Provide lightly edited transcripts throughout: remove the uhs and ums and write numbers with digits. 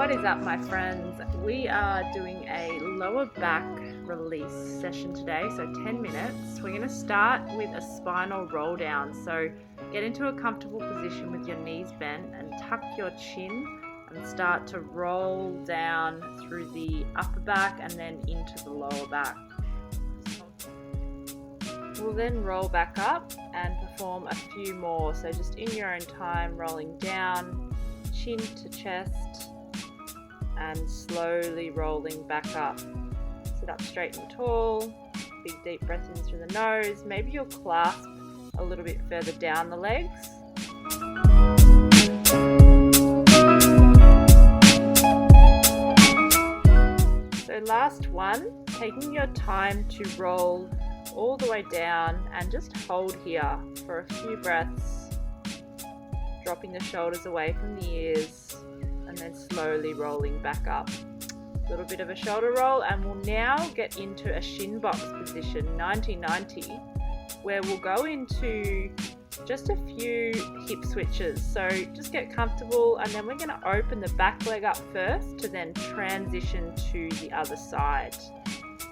What is up, my friends? We are doing a lower back release session today, so 10 minutes. We're going to start with a spinal roll down. So get into a comfortable position with your knees bent and tuck your chin and start to roll down through the upper back and then into the lower back. We'll then roll back up and perform a few more. So just in your own time, rolling down, chin to chest, and slowly rolling back up. Sit up straight and tall. Big deep breath in through the nose. Maybe you'll clasp a little bit further down the legs. So last one, taking your time to roll all the way down and just hold here for a few breaths, dropping the shoulders away from the ears and then slowly rolling back up. A little bit of a shoulder roll, and we'll now get into a shin box position, 90-90, where we'll go into just a few hip switches. So just get comfortable, and then we're going to open the back leg up first to then transition to the other side.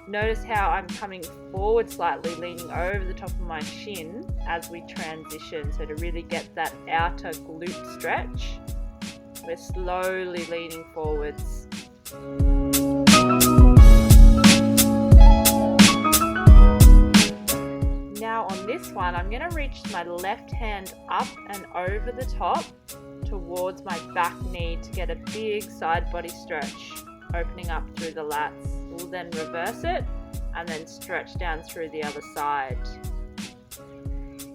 Notice how I'm coming forward slightly, leaning over the top of my shin as we transition. So to really get that outer glute stretch, we're slowly leaning forwards. Now on this one, I'm going to reach my left hand up and over the top towards my back knee to get a big side body stretch, opening up through the lats. We'll then reverse it and then stretch down through the other side.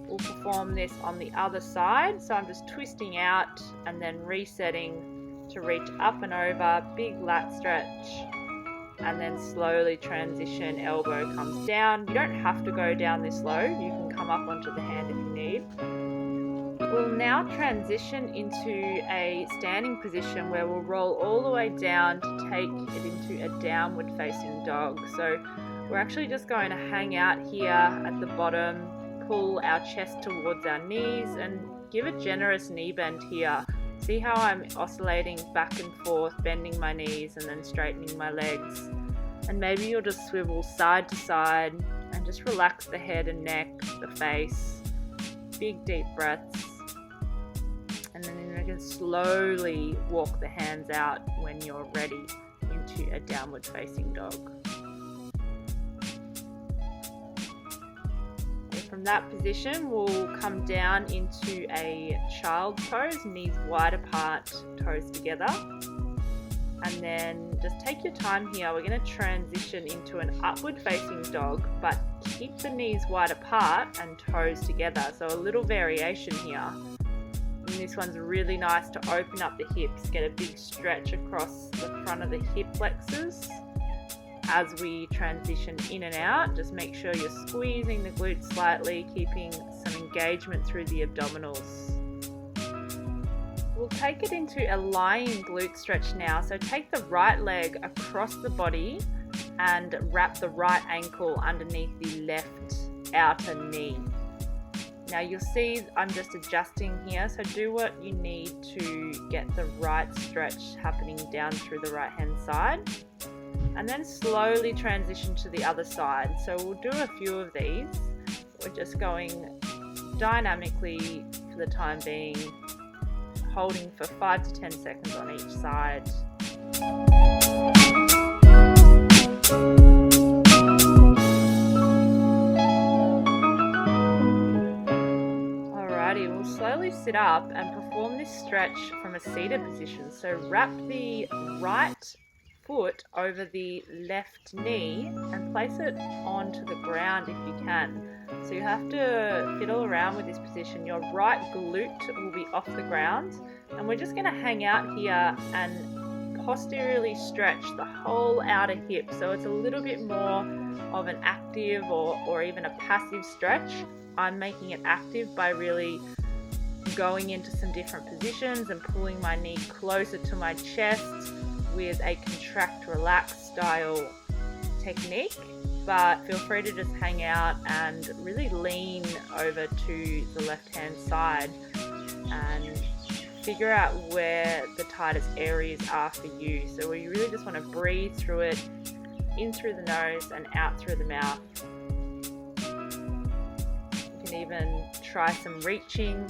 We'll perform this on the other side. So I'm just twisting out and then resetting to reach up and over, big lat stretch, and then slowly transition, elbow comes down. You don't have to go down this low. You can come up onto the hand if you need. We'll now transition into a standing position where we'll roll all the way down to take it into a downward facing dog. So we're actually just going to hang out here at the bottom, pull our chest towards our knees and give a generous knee bend here. See how I'm oscillating back and forth, bending my knees and then straightening my legs. And maybe you'll just swivel side to side and just relax the head and neck, the face. Big deep breaths. And then you can slowly walk the hands out when you're ready into a downward facing dog. From that position, we'll come down into a child's pose, knees wide apart, toes together. And then just take your time here. We're going to transition into an upward facing dog, but keep the knees wide apart and toes together. So a little variation here. And this one's really nice to open up the hips, get a big stretch across the front of the hip flexors. As we transition in and out, just make sure you're squeezing the glutes slightly, keeping some engagement through the abdominals. We'll take it into a lying glute stretch now. So take the right leg across the body and wrap the right ankle underneath the left outer knee. Now you'll see I'm just adjusting here, so do what you need to get the right stretch happening down through the right hand side. And then slowly transition to the other side. So we'll do a few of these. We're just going dynamically for the time being, holding for 5 to 10 seconds on each side. Alrighty, we'll slowly sit up and perform this stretch from a seated position. So wrap the right foot over the left knee and place it onto the ground if you can. So you have to fiddle around with this position. Your right glute will be off the ground, and we're just going to hang out here and posteriorly stretch the whole outer hip. So it's a little bit more of an active or even a passive stretch. I'm making it active by really going into some different positions and pulling my knee closer to my chest with a contract relax style technique, but feel free to just hang out and really lean over to the left hand side and figure out where the tightest areas are for you. So you really just want to breathe through it, in through the nose and out through the mouth. You can even try some reaching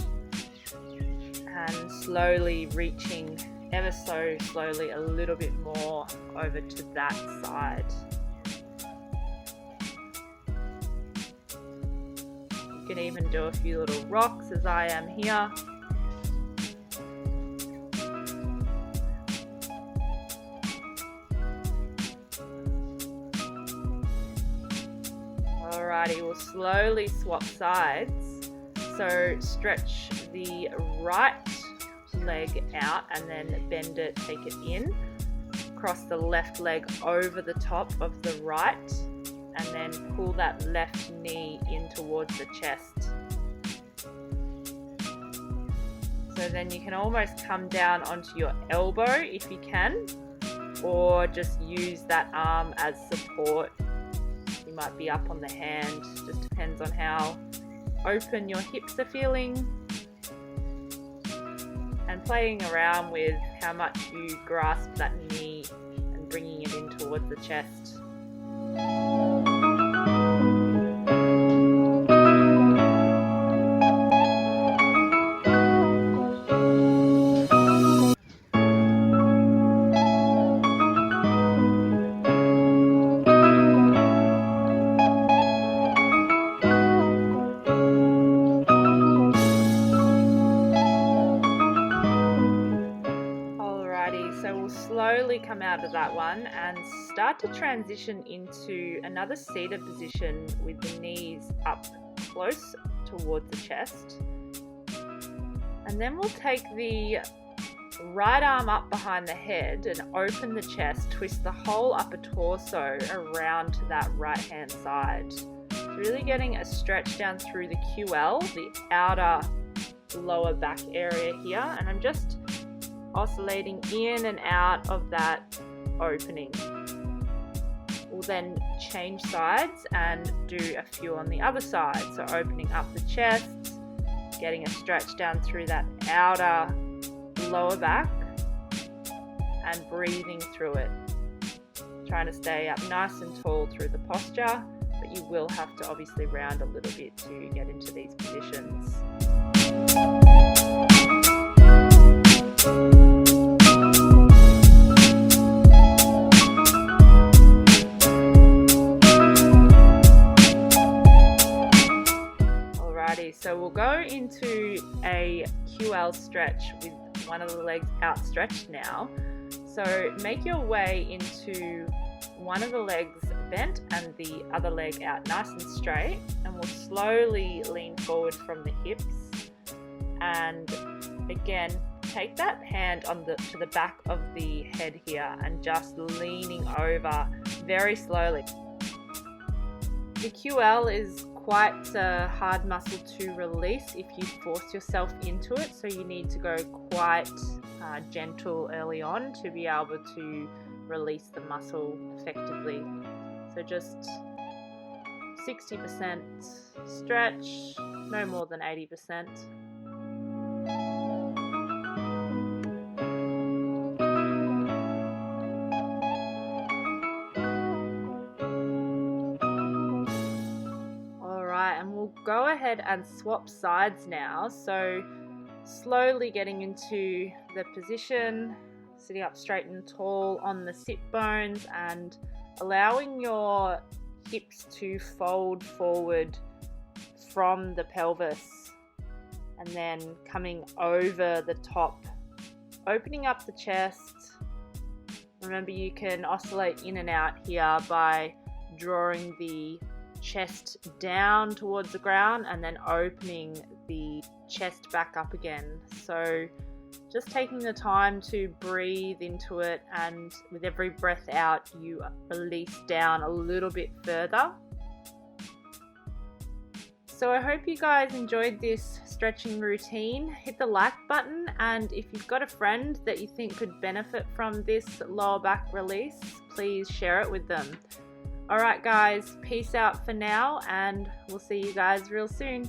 and slowly reaching ever so slowly a little bit more over to that side. You can even do a few little rocks as I am here. Alrighty, we'll slowly swap sides. So stretch the right leg out and then bend it, take it in. Cross the left leg over the top of the right and then pull that left knee in towards the chest. So then you can almost come down onto your elbow if you can, or just use that arm as support. You might be up on the hand, just depends on how open your hips are feeling, and playing around with how much you grasp that knee and bringing it in towards the chest. So we'll slowly come out of that one and start to transition into another seated position with the knees up close towards the chest. And then we'll take the right arm up behind the head and open the chest, twist the whole upper torso around to that right hand side. Really getting a stretch down through the QL, the outer lower back area here, and I'm just oscillating in and out of that opening. We'll then change sides and do a few on the other side. So opening up the chest, getting a stretch down through that outer lower back and breathing through it. Trying to stay up nice and tall through the posture, but you will have to obviously round a little bit to get into these positions. So we'll go into a QL stretch with one of the legs outstretched now. So make your way into one of the legs bent and the other leg out nice and straight, and we'll slowly lean forward from the hips. And again, take that hand to the back of the head here and just leaning over very slowly. The QL is quite a hard muscle to release if you force yourself into it, so you need to go quite gentle early on to be able to release the muscle effectively. So just 60% stretch, no more than 80%. And we'll go ahead and swap sides now. So slowly getting into the position, sitting up straight and tall on the sit bones and allowing your hips to fold forward from the pelvis, and then coming over the top, opening up the chest. Remember, you can oscillate in and out here by drawing the chest down towards the ground and then opening the chest back up again. So just taking the time to breathe into it, and with every breath out you release down a little bit further. So I hope you guys enjoyed this stretching routine. Hit the like button, and if you've got a friend that you think could benefit from this lower back release, please share it with them. Alright guys, peace out for now, and we'll see you guys real soon.